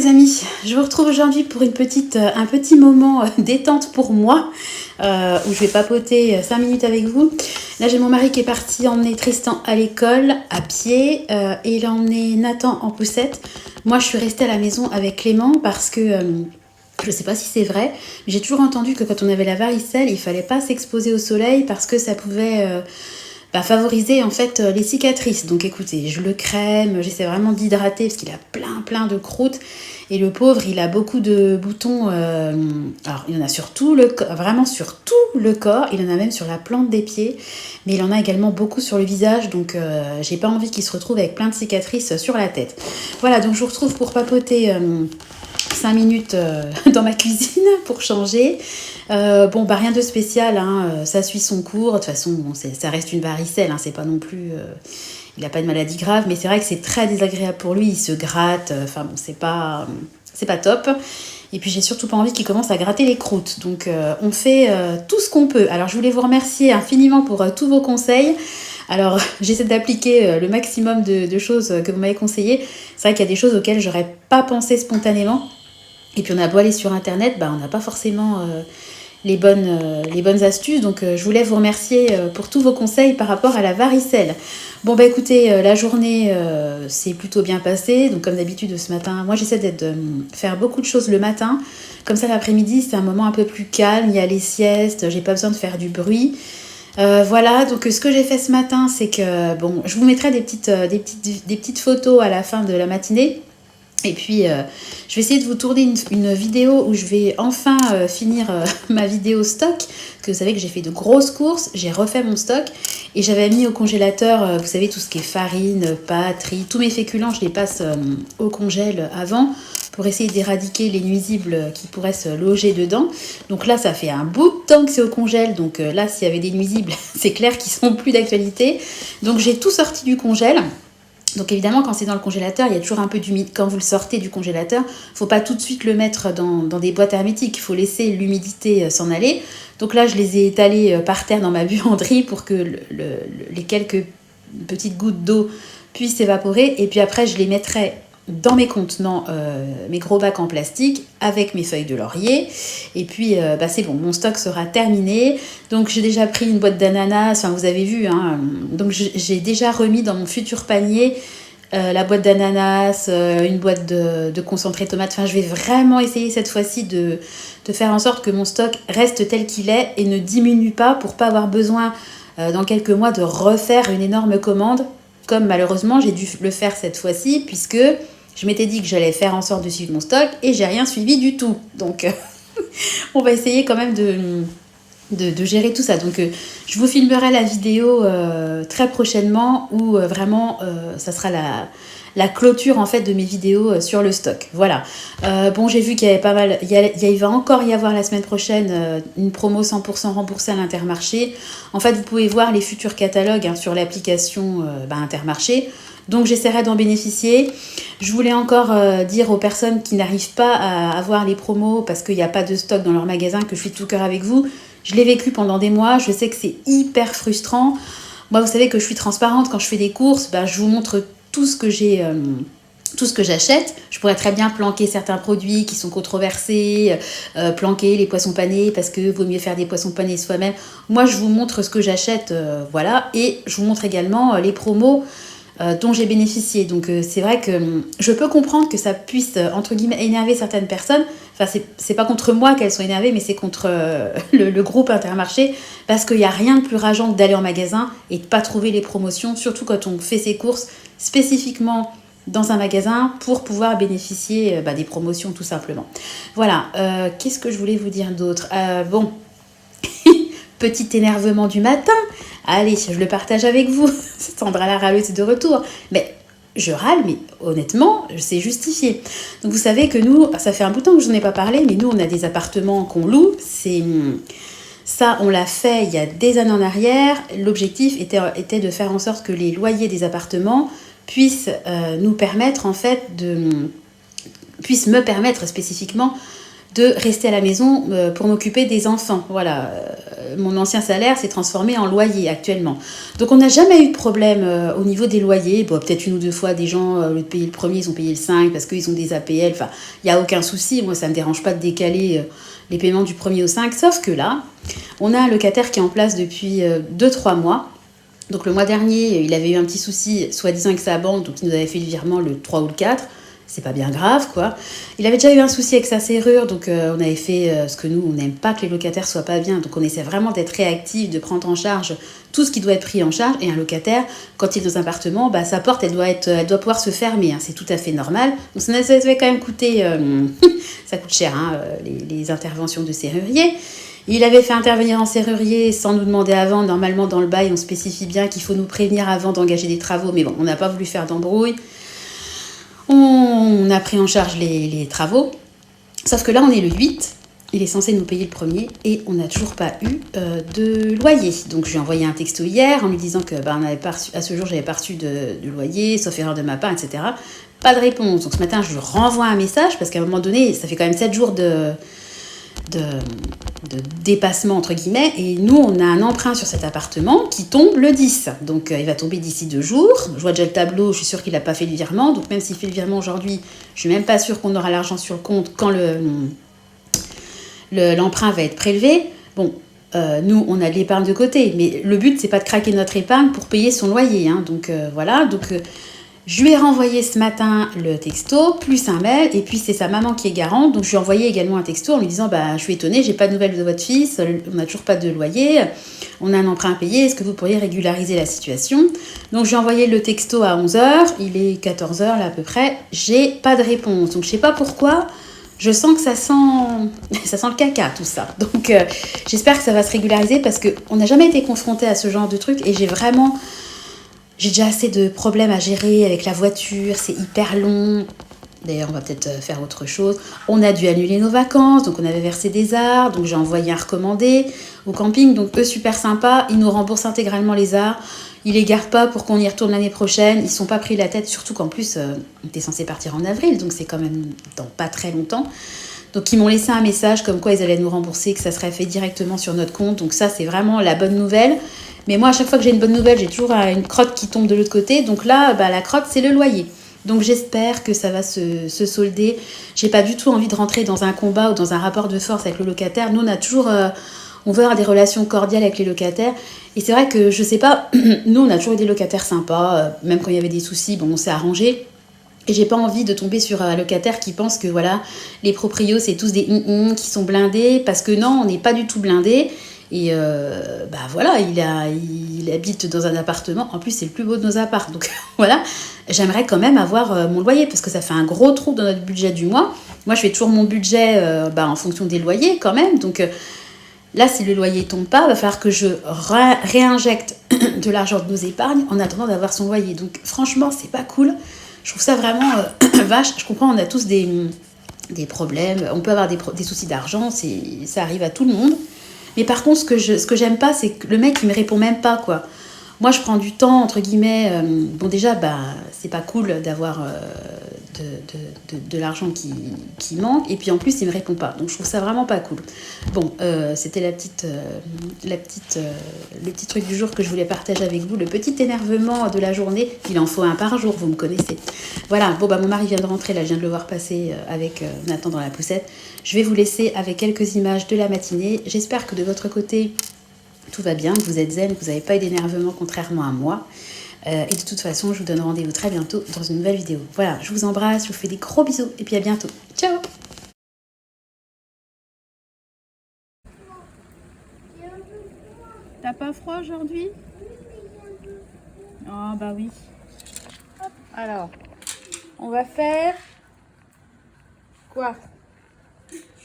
les amis, je vous retrouve aujourd'hui pour un petit moment détente pour moi, où je vais papoter 5 minutes avec vous. Là j'ai mon mari qui est parti emmener Tristan à l'école à pied, et il a emmené Nathan en poussette. Moi je suis restée à la maison avec Clément parce que, je ne sais pas si c'est vrai, mais j'ai toujours entendu que quand on avait la varicelle, il ne fallait pas s'exposer au soleil parce que ça pouvait favoriser en fait les cicatrices. Donc écoutez, je le crème, j'essaie vraiment d'hydrater parce qu'il a plein de croûtes. Et le pauvre, il a beaucoup de boutons. Alors, il en a sur tout le corps, vraiment sur tout le corps. Il en a même sur la plante des pieds. Mais il en a également beaucoup sur le visage. Donc, j'ai pas envie qu'il se retrouve avec plein de cicatrices sur la tête. Voilà, donc je vous retrouve pour papoter 5 minutes dans ma cuisine pour changer. Rien de spécial, hein, ça suit son cours. De toute façon, bon, ça reste une varicelle, hein, c'est pas non plus... il n'a pas de maladie grave, mais c'est vrai que c'est très désagréable pour lui, il se gratte, c'est pas top. Et puis j'ai surtout pas envie qu'il commence à gratter les croûtes. Donc on fait tout ce qu'on peut. Alors je voulais vous remercier infiniment pour tous vos conseils. Alors j'essaie d'appliquer le maximum de choses que vous m'avez conseillées. C'est vrai qu'il y a des choses auxquelles j'aurais pas pensé spontanément. Et puis on a beau aller sur internet, on n'a pas forcément les bonnes astuces. Donc je voulais vous remercier pour tous vos conseils par rapport à la varicelle. Bon écoutez, la journée s'est plutôt bien passée. Donc comme d'habitude ce matin, moi j'essaie de faire beaucoup de choses le matin. Comme ça l'après-midi c'est un moment un peu plus calme, il y a les siestes, j'ai pas besoin de faire du bruit. Voilà, donc ce que j'ai fait ce matin, c'est que je vous mettrai des petites photos à la fin de la matinée. Et puis, je vais essayer de vous tourner une vidéo où je vais enfin finir ma vidéo stock. Parce que vous savez que j'ai fait de grosses courses, j'ai refait mon stock. Et j'avais mis au congélateur, vous savez, tout ce qui est farine, pâtes, riz, tous mes féculents, je les passe au congèle avant pour essayer d'éradiquer les nuisibles qui pourraient se loger dedans. Donc là, ça fait un bout de temps que c'est au congèle. Donc là, s'il y avait des nuisibles, c'est clair qu'ils ne sont plus d'actualité. Donc j'ai tout sorti du congèle. Donc évidemment, quand c'est dans le congélateur, il y a toujours un peu d'humidité. Quand vous le sortez du congélateur, il ne faut pas tout de suite le mettre dans des boîtes hermétiques. Il faut laisser l'humidité s'en aller. Donc là, je les ai étalés par terre dans ma buanderie pour que les quelques petites gouttes d'eau puissent s'évaporer. Et puis après, je les mettrai dans mes contenants, mes gros bacs en plastique avec mes feuilles de laurier. Et puis c'est bon, mon stock sera terminé. Donc j'ai déjà pris une boîte d'ananas, vous avez vu, hein. Donc j'ai déjà remis dans mon futur panier la boîte d'ananas, une boîte de concentré tomate. Je vais vraiment essayer cette fois-ci de faire en sorte que mon stock reste tel qu'il est et ne diminue pas pour pas avoir besoin dans quelques mois de refaire une énorme commande, comme malheureusement j'ai dû le faire cette fois-ci, puisque je m'étais dit que j'allais faire en sorte de suivre mon stock et j'ai rien suivi du tout. Donc on va essayer quand même de gérer tout ça. Donc je vous filmerai la vidéo très prochainement où vraiment ça sera la clôture en fait de mes vidéos sur le stock. Voilà. J'ai vu qu'il y avait pas mal. Il va encore y avoir la semaine prochaine une promo 100% remboursée à l'Intermarché. En fait, vous pouvez voir les futurs catalogues sur l'application Intermarché. Donc j'essaierai d'en bénéficier. Je voulais encore dire aux personnes qui n'arrivent pas à avoir les promos parce qu'il n'y a pas de stock dans leur magasin que je suis de tout cœur avec vous. Je l'ai vécu pendant des mois, je sais que c'est hyper frustrant. Moi, vous savez que je suis transparente quand je fais des courses, je vous montre tout ce que j'ai, tout ce que j'achète. Je pourrais très bien planquer certains produits qui sont controversés, planquer les poissons panés parce que vaut mieux faire des poissons panés soi-même. Moi, je vous montre ce que j'achète, voilà, et je vous montre également les promos dont j'ai bénéficié. Donc c'est vrai que je peux comprendre que ça puisse entre guillemets énerver certaines personnes. C'est pas contre moi qu'elles sont énervées, mais c'est contre le groupe Intermarché, parce qu'il n'y a rien de plus rageant que d'aller en magasin et de pas trouver les promotions, surtout quand on fait ses courses spécifiquement dans un magasin pour pouvoir bénéficier des promotions tout simplement. Voilà, qu'est-ce que je voulais vous dire d'autre? Petit énervement du matin. Allez, je le partage avec vous. Sandra la râleuse est de retour. Mais je râle, mais honnêtement, c'est justifié. Donc vous savez que nous, ça fait un bout de temps que je n'en ai pas parlé, mais nous, on a des appartements qu'on loue. Ça, on l'a fait il y a des années en arrière. L'objectif était de faire en sorte que les loyers des appartements puissent nous permettre, en fait, puissent me permettre spécifiquement de rester à la maison pour m'occuper des enfants. Voilà, mon ancien salaire s'est transformé en loyer actuellement. Donc on n'a jamais eu de problème au niveau des loyers. Bon, peut-être une ou deux fois, des gens, au lieu de payer le premier, ils ont payé le 5 parce qu'ils ont des APL. Enfin, il n'y a aucun souci. Moi, ça ne me dérange pas de décaler les paiements du premier au 5. Sauf que là, on a un locataire qui est en place depuis 2-3 mois. Donc le mois dernier, il avait eu un petit souci, soi-disant avec sa banque, donc il nous avait fait le virement le 3 ou le 4. C'est pas bien grave, quoi. Il avait déjà eu un souci avec sa serrure, donc on avait fait ce que nous, on n'aime pas que les locataires soient pas bien. Donc on essaie vraiment d'être réactif, de prendre en charge tout ce qui doit être pris en charge. Et un locataire, quand il est dans un appartement, bah, sa porte, elle doit pouvoir se fermer. Hein. C'est tout à fait normal. Donc ça avait quand même coûté... ça coûte cher, hein, les interventions de serrurier. Il avait fait intervenir un serrurier sans nous demander avant. Normalement, dans le bail, on spécifie bien qu'il faut nous prévenir avant d'engager des travaux. Mais bon, on n'a pas voulu faire d'embrouille. On a pris en charge les travaux. Sauf que là, on est le 8. Il est censé nous payer le premier et on n'a toujours pas eu de loyer. Donc, je lui ai envoyé un texto hier en lui disant que on avait pas reçu, à ce jour, j'avais pas reçu de loyer, sauf erreur de ma part, etc. Pas de réponse. Donc, ce matin, je lui renvoie un message parce qu'à un moment donné, ça fait quand même 7 jours de dépassement entre guillemets, et nous on a un emprunt sur cet appartement qui tombe le 10, donc il va tomber d'ici 2 jours. Je vois déjà le tableau, je suis sûre qu'il n'a pas fait le virement, donc même s'il fait le virement aujourd'hui, je suis même pas sûre qu'on aura l'argent sur le compte quand l'emprunt va être prélevé. Bon, nous on a de l'épargne de côté, mais le but c'est pas de craquer notre épargne pour payer son loyer, hein. Donc voilà, donc je lui ai renvoyé ce matin le texto, plus un mail, et puis c'est sa maman qui est garante, donc je lui ai envoyé également un texto en lui disant je suis étonnée, j'ai pas de nouvelles de votre fils, on n'a toujours pas de loyer, on a un emprunt à payer, est-ce que vous pourriez régulariser la situation? Donc je lui ai envoyé le texto à 11h, il est 14h là à peu près, j'ai pas de réponse, donc je sais pas pourquoi, je sens que ça sent le caca tout ça, donc j'espère que ça va se régulariser parce qu'on n'a jamais été confronté à ce genre de truc et j'ai déjà assez de problèmes à gérer avec la voiture, c'est hyper long. D'ailleurs, on va peut-être faire autre chose. On a dû annuler nos vacances, donc on avait versé des arts, donc j'ai envoyé un recommandé au camping. Donc eux, super sympas, ils nous remboursent intégralement les arts. Ils les gardent pas pour qu'on y retourne l'année prochaine. Ils ne sont pas pris la tête, surtout qu'en plus, on était censé partir en avril, donc c'est quand même dans pas très longtemps. Donc ils m'ont laissé un message comme quoi ils allaient nous rembourser, que ça serait fait directement sur notre compte. Donc ça, c'est vraiment la bonne nouvelle. Mais moi, à chaque fois que j'ai une bonne nouvelle, j'ai toujours une crotte qui tombe de l'autre côté. Donc là, la crotte, c'est le loyer. Donc j'espère que ça va se solder. J'ai pas du tout envie de rentrer dans un combat ou dans un rapport de force avec le locataire. Nous, on a toujours... on veut avoir des relations cordiales avec les locataires. Et c'est vrai que, je sais pas, nous, on a toujours eu des locataires sympas. Même quand il y avait des soucis, on s'est arrangé. Et j'ai pas envie de tomber sur un locataire qui pense que voilà, les proprios, c'est tous des qui sont blindés. Parce que non, on n'est pas du tout blindés. Et voilà, il habite dans un appartement. En plus, c'est le plus beau de nos apparts. Donc voilà, j'aimerais quand même avoir mon loyer parce que ça fait un gros trou dans notre budget du mois. Moi, je fais toujours mon budget en fonction des loyers quand même. Donc là, si le loyer tombe pas, il va falloir que je réinjecte de l'argent de nos épargnes en attendant d'avoir son loyer. Donc franchement, c'est pas cool. Je trouve ça vraiment vache. Je comprends, on a tous des problèmes. On peut avoir des soucis d'argent. Ça arrive à tout le monde. Mais par contre, ce que j'aime pas, c'est que le mec, il me répond même pas, quoi. Moi, je prends du temps, entre guillemets. Bon, déjà, c'est pas cool d'avoir de l'argent qui manque. Et puis, en plus, il me répond pas. Donc, je trouve ça vraiment pas cool. Bon, c'était le petit truc du jour que je voulais partager avec vous. Le petit énervement de la journée. Il en faut un par jour, vous me connaissez. Voilà, bon, mon mari vient de rentrer. Là, je viens de le voir passer avec Nathan dans la poussette. Je vais vous laisser avec quelques images de la matinée. J'espère que de votre côté, tout va bien, que vous êtes zen, que vous n'avez pas eu d'énervement contrairement à moi. Et de toute façon, je vous donne rendez-vous très bientôt dans une nouvelle vidéo. Voilà, je vous embrasse, je vous fais des gros bisous et puis à bientôt. Ciao! T'as pas froid aujourd'hui? Oh bah oui. Alors, on va faire quoi?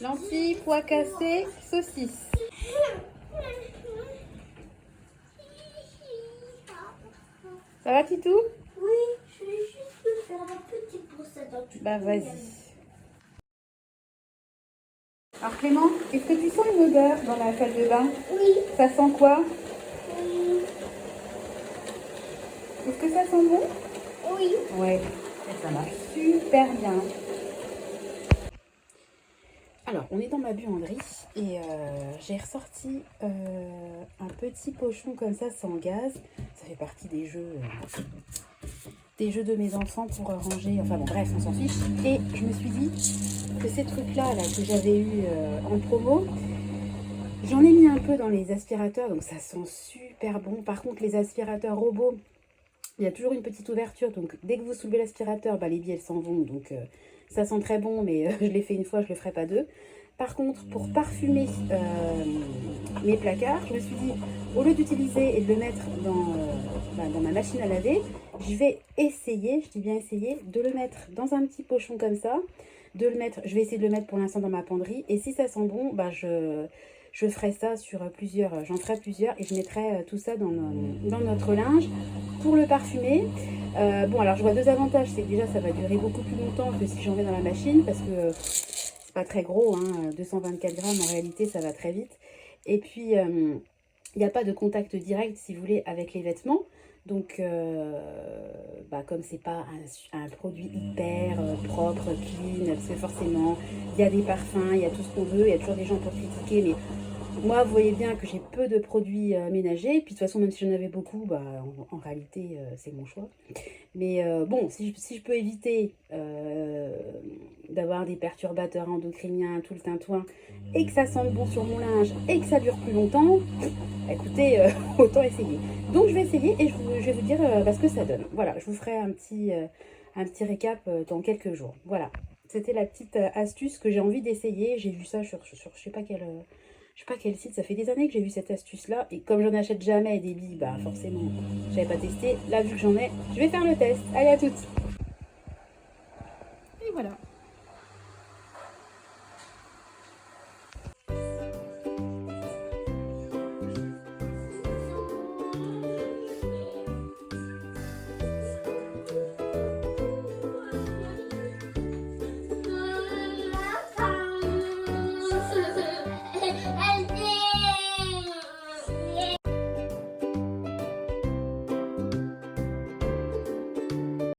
Lentilles, pois cassés, saucisses. Ça va, Titou? Oui, je vais juste me faire un petit brossage dans tout. Bah vas-y. Alors Clément, est-ce que tu sens une odeur dans la salle de bain? Oui. Ça sent quoi? Oui. Est-ce que ça sent bon? Oui. Ouais, ça marche super bien. Alors, on est dans ma buanderie et j'ai ressorti un petit pochon comme ça sans gaz. Ça fait partie des jeux de mes enfants pour ranger. Enfin bon, bref, on s'en fiche. Et je me suis dit que ces trucs-là là, que j'avais eu en promo, j'en ai mis un peu dans les aspirateurs, donc ça sent super bon. Par contre, les aspirateurs robots, il y a toujours une petite ouverture, donc dès que vous soulevez l'aspirateur, bah, les billes elles s'en vont, donc ça sent très bon, mais je l'ai fait une fois, je le ferai pas deux. Par contre, pour parfumer mes placards, je me suis dit, au lieu d'utiliser et de le mettre dans ma machine à laver, je vais essayer, je dis bien essayer, de le mettre dans un petit pochon comme ça, je vais essayer de le mettre pour l'instant dans ma penderie, et si ça sent bon, bah je ferai ça sur plusieurs, j'en ferai plusieurs et je mettrai tout ça dans notre linge pour le parfumer. Bon, alors je vois deux avantages, c'est que déjà ça va durer beaucoup plus longtemps que si j'en mets dans la machine parce que c'est pas très gros, hein, 224 grammes en réalité ça va très vite. Et puis il n'y a pas de contact direct si vous voulez avec les vêtements. Donc, bah, comme c'est pas un produit hyper propre, clean, parce que forcément, il y a des parfums, il y a tout ce qu'on veut, il y a toujours des gens pour critiquer, mais moi, vous voyez bien que j'ai peu de produits ménagers, puis de toute façon, même si j'en avais beaucoup, bah, en réalité, c'est mon choix. Mais bon, si je peux éviter d'avoir des perturbateurs endocriniens, tout le tintouin, et que ça sente bon sur mon linge, et que ça dure plus longtemps, écoutez, autant essayer. Donc je vais essayer et je vais vous dire ce que ça donne. Voilà, je vous ferai un petit récap dans quelques jours. Voilà, c'était la petite astuce que j'ai envie d'essayer. J'ai vu ça sur je sais pas quel site, ça fait des années que j'ai vu cette astuce-là. Et comme j'en achète jamais des billes, bah forcément, j'avais pas testé. Là, vu que j'en ai, je vais faire le test. Allez, à toutes. Et voilà.